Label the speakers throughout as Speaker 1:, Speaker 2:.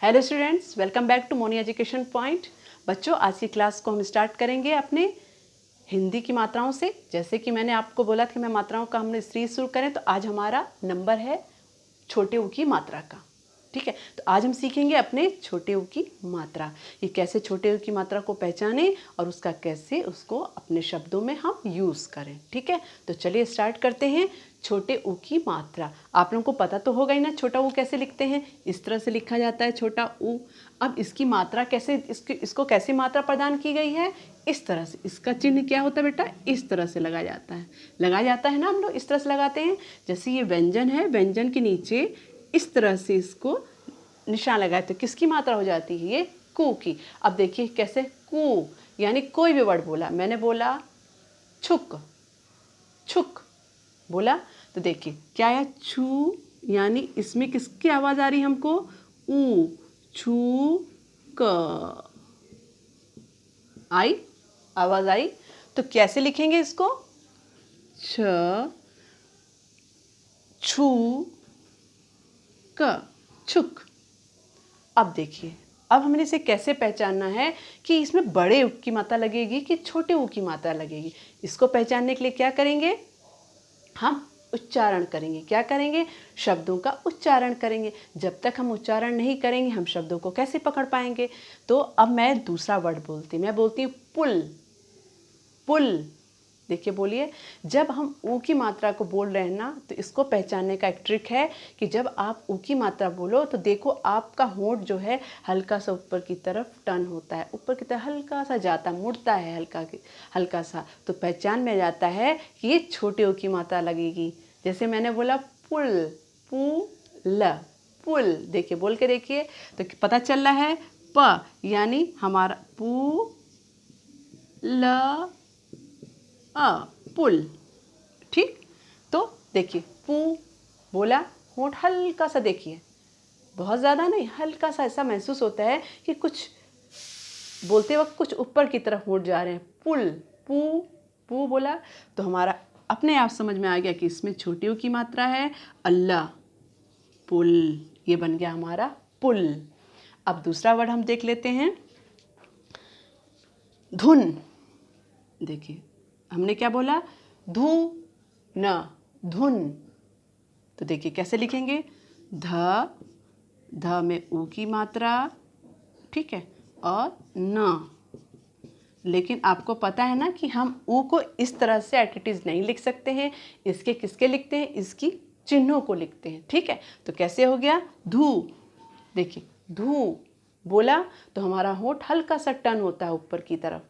Speaker 1: Hello students, welcome back to Moni education point. बच्चों, आज की क्लास को हम स्टार्ट करेंगे अपने हिंदी की मात्राओं से। जैसे कि मैंने आपको बोला था कि मैं मात्राओं का हमने सीरीज शुरू करें, तो आज हमारा नंबर है छोटे ऊ की मात्रा का। ठीक है, तो आज हम सीखेंगे अपने छोटे ऊ की मात्रा, ये कैसे छोटे ऊ की मात्रा को पहचानें और उसका कैसे उसको अपने शब्दों में हम यूज़ करें। ठीक है, तो चलिए स्टार्ट करते हैं। छोटे ऊ की मात्रा आप लोगों को पता तो होगा ही ना, छोटा ऊ कैसे लिखते हैं। इस तरह से लिखा जाता है छोटा ऊ। अब इसकी मात्रा कैसे, इसको कैसे मात्रा प्रदान की गई है, इस तरह से। इसका चिन्ह क्या होता है बेटा, इस तरह से लगाया जाता है ना, हम लोग इस तरह से लगाते हैं। जैसे ये व्यंजन है, व्यंजन के नीचे इस तरह से इसको निशान लगाए तो किसकी मात्रा हो जाती है, ये कू की। अब देखिए कैसे, कू यानी कोई भी वर्ड बोला, मैंने बोला छुक, छुक बोला, तो देखिए क्या है, छू, यानी इसमें किसकी आवाज़ आ रही है हमको, ऊ, छू क, आई, आवाज़ आई। तो कैसे लिखेंगे इसको, छ, छू क, छुक। अब देखिए, अब हमने इसे कैसे पहचानना है कि इसमें बड़े ऊ की मात्रा लगेगी कि छोटे ऊ की मात्रा लगेगी। इसको पहचानने के लिए क्या करेंगे, हम उच्चारण करेंगे। क्या करेंगे, शब्दों का उच्चारण करेंगे। जब तक हम उच्चारण नहीं करेंगे हम शब्दों को कैसे पकड़ पाएंगे। तो अब मैं दूसरा वर्ड बोलती हूँ, मैं बोलती हूँ पुल, पुल। देखिए बोलिए, जब हम ऊ की मात्रा को बोल रहे हैं ना, तो इसको पहचानने का एक ट्रिक है कि जब आप ऊ की मात्रा बोलो तो देखो आपका होंठ जो है हल्का सा ऊपर की तरफ टर्न होता है, ऊपर की तरफ हल्का सा जाता, मुड़ता है हल्का सा। तो पहचान में जाता है कि ये छोटे ऊ की मात्रा लगेगी। जैसे मैंने बोला पुल, पू ल, पुल। देखिए बोल के देखिए तो पता चल रहा है, प यानी हमारा पू ल अ, पुल। ठीक, तो देखिए पू बोला, होंठ हल्का सा, देखिए बहुत ज़्यादा नहीं, हल्का सा ऐसा महसूस होता है कि कुछ बोलते वक्त कुछ ऊपर की तरफ होंठ जा रहे हैं। पुल, पू, पू बोला तो हमारा अपने आप समझ में आ गया कि इसमें छोटी ऊ की मात्रा है। अल्लाह, पुल, ये बन गया हमारा पुल। अब दूसरा वर्ड हम देख लेते हैं, धुन। देखिए हमने क्या बोला, धू न, धुन। तो देखिए कैसे लिखेंगे, ध, ध में ऊ की मात्रा, ठीक है, और न। लेकिन आपको पता है ना कि हम ऊ को इस तरह से एट इट इज़ नहीं लिख सकते हैं। इसके किसके लिखते हैं, इसकी चिन्हों को लिखते हैं। ठीक है, तो कैसे हो गया, धू। देखिए धू बोला तो हमारा होंठ हल्का सा टर्न होता है ऊपर की तरफ।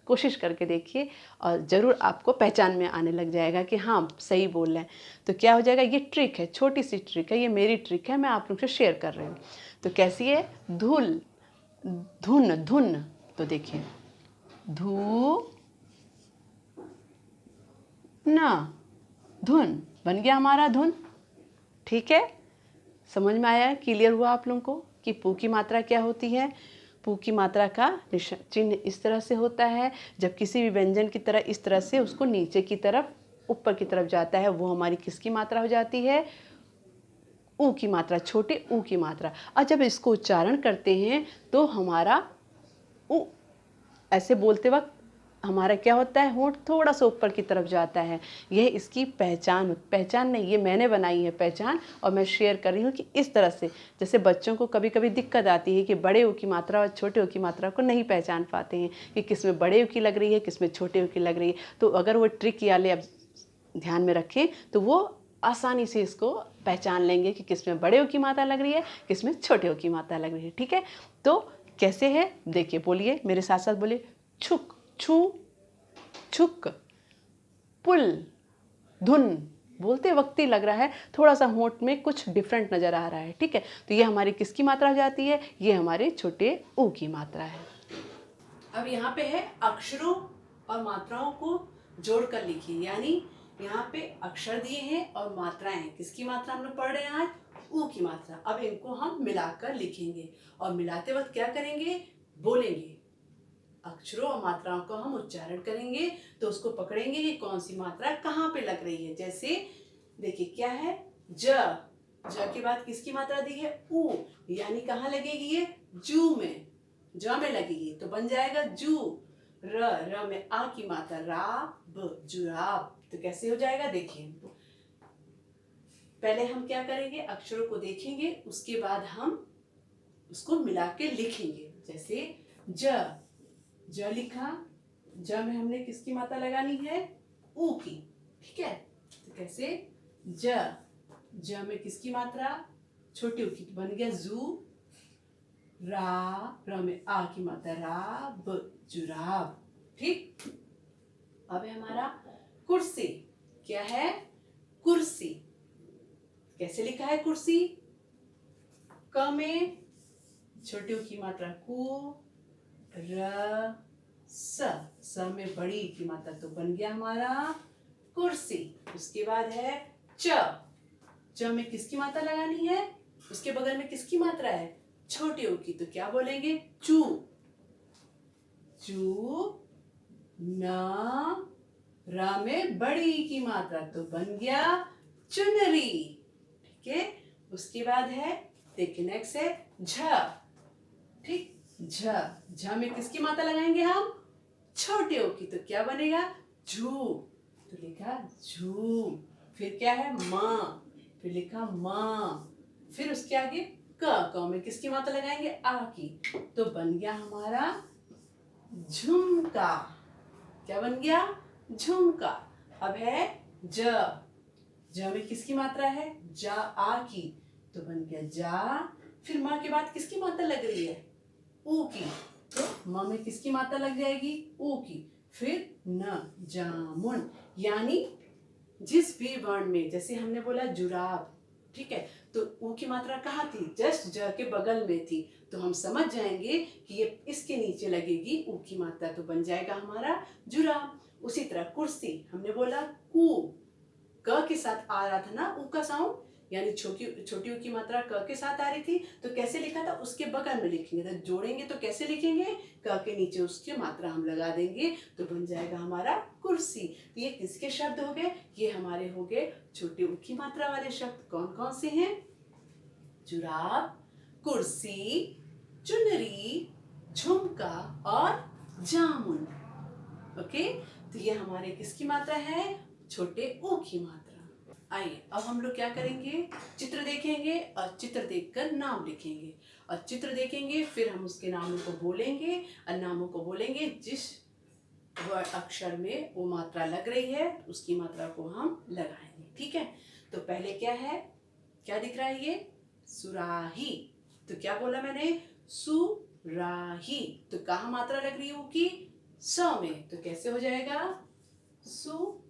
Speaker 1: कोशिश करके देखिए और ज़रूर आपको पहचान में आने लग जाएगा कि हाँ सही बोल रहे हैं। तो क्या हो जाएगा, ये ट्रिक है, छोटी सी ट्रिक है, ये मेरी ट्रिक है, मैं आप लोग से शेयर कर रही हूँ। तो कैसी है, धुल, धुन, धुन। तो देखिए धू न, धुन बन गया हमारा धुन। ठीक है, समझ में आया, क्लियर हुआ आप लोगों को कि पू की मात्रा क्या होती है। पू की मात्रा का चिन्ह इस तरह से होता है, जब किसी भी व्यंजन की तरह इस तरह से उसको नीचे की तरफ ऊपर की तरफ जाता है, वो हमारी किसकी मात्रा हो जाती है, ऊ की मात्रा, छोटे ऊ की मात्रा। और जब इसको उच्चारण करते हैं तो हमारा ऊ, ऐसे बोलते वक्त हमारा क्या होता है, होंठ थोड़ा सा ऊपर की तरफ जाता है। यह इसकी पहचान नहीं, ये मैंने बनाई है पहचान, और मैं शेयर कर रही हूँ कि इस तरह से। जैसे बच्चों को कभी कभी दिक्कत आती है कि बड़े ऊ की मात्रा और छोटे ऊ की मात्रा को नहीं पहचान पाते हैं कि किसमें बड़े ऊ की लग रही है, किसमें छोटे ऊ की लग रही है। तो अगर वो ट्रिक वाले अब ध्यान में रखें तो वो आसानी से इसको पहचान लेंगे कि किसमें बड़े ऊ की मात्रा लग रही है, किसमें छोटे ऊ की मात्रा लग रही है। ठीक है, तो कैसे है देखिए, बोलिए मेरे साथ साथ बोलिए, छुक, छू, छुक, पुल, धुन। बोलते वक्त ही लग रहा है थोड़ा सा होंठ में कुछ डिफरेंट नज़र आ रहा है। ठीक है, तो ये हमारी किसकी मात्रा हो जाती है, ये हमारे छोटे ऊ की मात्रा है। अब यहाँ पे है अक्षरों और मात्राओं को जोड़कर लिखिए, यानी यहाँ पे अक्षर दिए हैं और मात्राएं हैं। किसकी मात्रा हम लोग पढ़ रहे हैं आज, ऊ की मात्रा। अब इनको हम मिलाकर लिखेंगे और मिलाते वक्त क्या करेंगे, बोलेंगे। अक्षरों और मात्राओं को हम उच्चारण करेंगे तो उसको पकड़ेंगे कि कौन सी मात्रा कहाँ पे लग रही है। जैसे देखिए क्या है, ज, ज के बाद किसकी मात्रा दी है? ऊ, यानी कहाँ लगेगी ये? जू में, ज में लगेगी तो बन जाएगा जू। र में आ की मात्रा, राब, जुराब। तो कैसे हो जाएगा देखिए, पहले हम क्या करेंगे, अक्षरों को देखेंगे, उसके बाद हम उसको मिला के लिखेंगे। जैसे ज लिखा, ज में हमने किसकी मात्रा लगानी है? ऊ की, ठीक है। तो कैसे? ज में किसकी मात्रा? छोटी ऊ की, तो बन गया जू। र में आ की मात्रा, राब, जुराब। ठीक। अब है हमारा कुर्सी। क्या है? कुर्सी। कैसे लिखा है कुर्सी? क में छोटी ऊ की मात्रा कु, स में बड़ी की मात्रा, तो बन गया हमारा कुर्सी। उसके बाद है च में किसकी मात्रा लगानी है? उसके बगल में किसकी मात्रा है? छोटी ऊ की, तो क्या बोलेंगे? चू। न रा में बड़ी की मात्रा, तो बन गया चुनरी। ठीक है। उसके बाद है, देखिए नेक्स्ट है झ। ठीक, झ में किसकी मात्रा लगाएंगे हम? छोटे ओ की, तो क्या बनेगा? झू। तो लिखा झू। फिर क्या है? म, फिर लिखा म। फिर उसके आगे क में किसकी मात्रा लगाएंगे? आ की, तो बन गया हमारा झुमका। क्या बन गया? झुमका। अब है ज में किसकी मात्रा है? जा, आ की, तो बन गया जा। फिर माँ के बाद किसकी मात्रा लग रही है? ऊ की, तो म में किसकी मात्रा लग जाएगी? ऊ की। फिर न, जामुन। यानी जिस भी वर्ण में, जैसे हमने बोला जुराब, ठीक है, तो ऊ की मात्रा कहाँ थी? जस्ट ज के बगल में थी, तो हम समझ जाएंगे कि ये इसके नीचे लगेगी ऊ की मात्रा, तो बन जाएगा हमारा जुराब। उसी तरह कुर्सी, हमने बोला कु, क के साथ आ रहा था ना ऊ का साउंड, यानी छोटी ऊ की मात्रा क के साथ आ रही थी, तो कैसे लिखा था? उसके बगल में लिखेंगे, तो जोड़ेंगे तो कैसे लिखेंगे? क के नीचे उसकी मात्रा हम लगा देंगे, तो बन जाएगा हमारा कुर्सी। तो ये किसके शब्द हो गए? ये हमारे हो गए छोटी ऊ की मात्रा वाले शब्द। कौन कौन से हैं? जुराब, कुर्सी, चुनरी, झुमका और जामुन। ओके, तो ये हमारे किसकी मात्रा है? छोटे ऊ की मात्रा। आइए अब हम लोग क्या करेंगे? चित्र देखेंगे और चित्र देखकर नाम लिखेंगे, और चित्र देखेंगे फिर हम उसके नामों को बोलेंगे, और नामों को बोलेंगे जिस अक्षर में वो मात्रा लग रही है उसकी मात्रा को हम लगाएंगे। ठीक है, तो पहले क्या है? क्या दिख रहा है? ये सुराही। तो क्या बोला मैंने? सुराही। तो कहाँ मात्रा लग रही है की? स में, तो कैसे हो जाएगा? सु।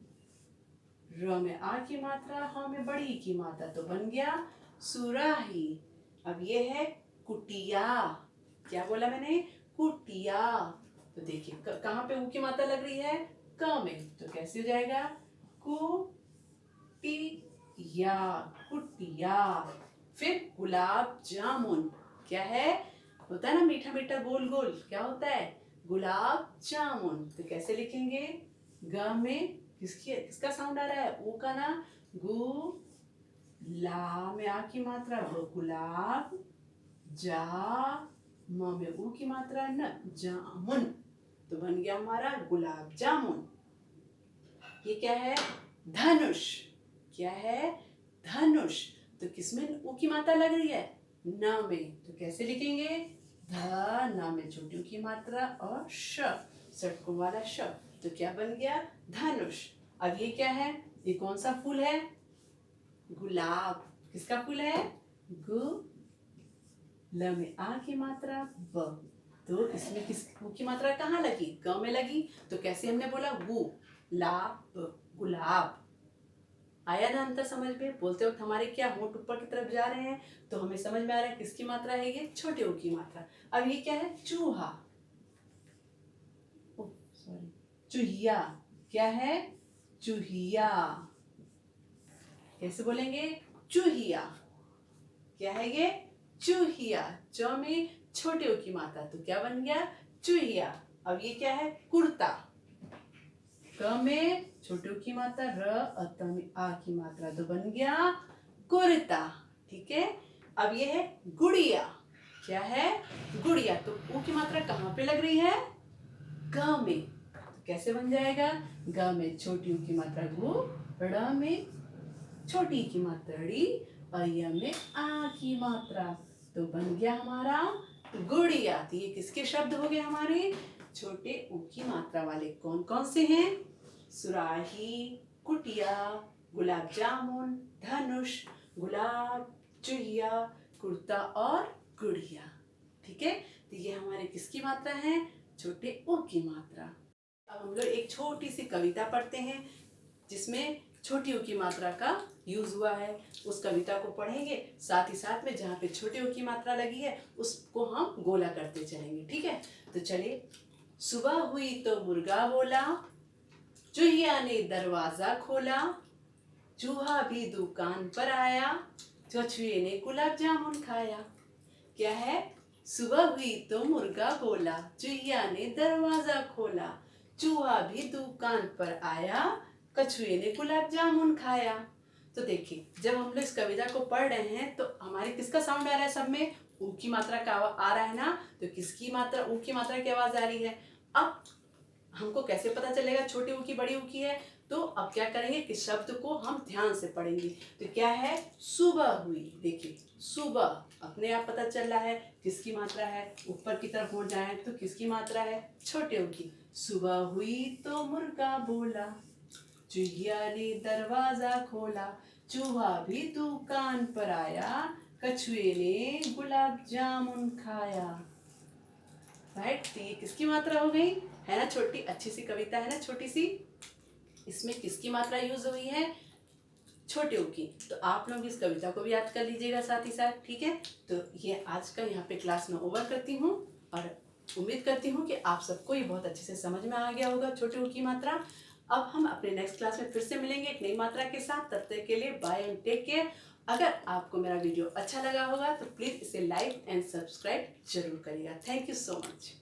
Speaker 1: र में आ की मात्रा, ह में बड़ी की मात्रा, तो बन गया सुराही। अब ये है कुटिया। क्या बोला मैंने? कुटिया। तो देखिए कहाँ पे ऊ की मात्रा लग रही है? क में, तो कैसे हो जाएगा? कुटिया, कुटिया। फिर गुलाब जामुन। क्या है? होता है ना मीठा मीठा गोल गोल, क्या होता है? गुलाब जामुन। तो कैसे लिखेंगे? ग में किसका साउंड आ रहा है? ऊ का ना, गु, ला में आ की मात्रा, गुलाब, जा, म में ऊ की मात्रा, न, जामुन। तो बन गया हमारा गुलाब जामुन। ये क्या है? धनुष। क्या है? धनुष। तो किसमें ऊ की मात्रा लग रही है? न में, तो कैसे लिखेंगे? ध, न में छोटी ऊ की मात्रा और श, षटकों वाला श, तो क्या बन गया? धनुष। अब ये क्या है? ये कौन सा फूल है? गुलाब। किसका फूल है? गु, ल में आ की मात्रा, ब, तो इसमें किस ऊ की मात्रा कहाँ लगी? ग में लगी, तो कैसे हमने बोला? गु, ला, ब, गुलाब। आया ना अंतर समझ में? बोलते वक्त हमारे क्या होंठ ऊपर की तरफ जा रहे हैं, तो हमें समझ में आ रहा है किसकी मात्रा है? ये छोटे ऊ की मात्रा। अब ये क्या है? चूहा। सॉरी, चूहिया। क्या है? चूहिया। कैसे बोलेंगे? चूहिया। क्या है ये? चूहिया। च में छोटे ऊ की मात्रा, तो क्या बन गया? चूहिया। अब ये क्या है? कुर्ता। क में छोटे ऊ की मात्रा, र, और त में आ की मात्रा, तो बन गया कुर्ता। ठीक है। अब ये है गुड़िया। क्या है? गुड़िया। तो ऊ की मात्रा कहाँ पे लग रही है? ग में। तो कैसे बन जाएगा? ग में छोटी ऊ की मात्रा गु, ड़ में छोटी की मात्रा ड़ी और य में आ की मात्रा। तो बन गया हमारा गुड़िया। तो ये किसके शब्द हो गए हमारे? छोटे ऊ की मात्रा वाले। कौन कौन से हैं? सुराही, कुटिया, गुलाब जामुन, धनुष, गुलाब, चुहिया, कुर्ता और गुड़िया। ठीक है। तो ये हमारे किसकी मात्रा है? छोटे ऊ की मात्रा। अब हम लोग एक छोटी सी कविता पढ़ते हैं जिसमें छोटी ऊ की मात्रा का यूज हुआ है। उस कविता को पढ़ेंगे, साथ ही साथ में जहाँ पे छोटी ऊ की मात्रा लगी है उसको हम गोला करते चलेंगे। ठीक है। तो चलिए। सुबह हुई तो मुर्गा बोला, चूहिया ने दरवाजा खोला, चूहा भी दुकान पर आया, कछुए ने गुलाब जामुन खाया। क्या है? सुबह हुई तो मुर्गा बोला, चूहिया ने दरवाजा खोला, चूहा भी दुकान पर आया, कछुए ने गुलाब जामुन खाया। तो देखिए, जब हम लोग इस कविता को पढ़ रहे हैं तो हमारे किसका साउंड आ रहा है? सब में ऊ की मात्रा का आ रहा है ना। तो किसकी मात्रा? ऊ की मात्रा की आवाज आ रही है। अब हमको कैसे पता चलेगा छोटी ऊ की बड़ी ऊ की है? तो अब क्या करेंगे कि शब्द को हम ध्यान से पढ़ेंगे। तो क्या है? सुबह हुई। देखिए, सुबह अपने आप पता चल रहा है किसकी मात्रा है। ऊपर की तरफ हो जाए तो किसकी मात्रा है? छोटे ऊ की। सुबह हुई तो मुर्गा बोला, चूहिया ने दरवाजा खोला, चूहा भी दुकान पर आया, कछुए ने गुलाब जामुन खाया। राइट। तो ये किसकी मात्रा हो गई? है ना छोटी, अच्छी सी कविता है ना छोटी सी। इसमें किसकी मात्रा यूज हुई है? छोटे ऊ की। तो आप लोग इस कविता को भी याद कर लीजिएगा साथ ही साथ। ठीक है। तो ये आज का यहाँ पे क्लास में ओवर करती हूँ और उम्मीद करती हूँ कि आप सबको ये बहुत अच्छे से समझ में आ गया होगा छोटे ऊ की मात्रा। अब हम अपने नेक्स्ट क्लास में फिर से मिलेंगे एक नई मात्रा के साथ। तब तक के लिए बाय एंड टेक केयर। अगर आपको मेरा वीडियो अच्छा लगा होगा तो प्लीज़ इसे लाइक एंड सब्सक्राइब जरूर करिएगा। Thank you so much.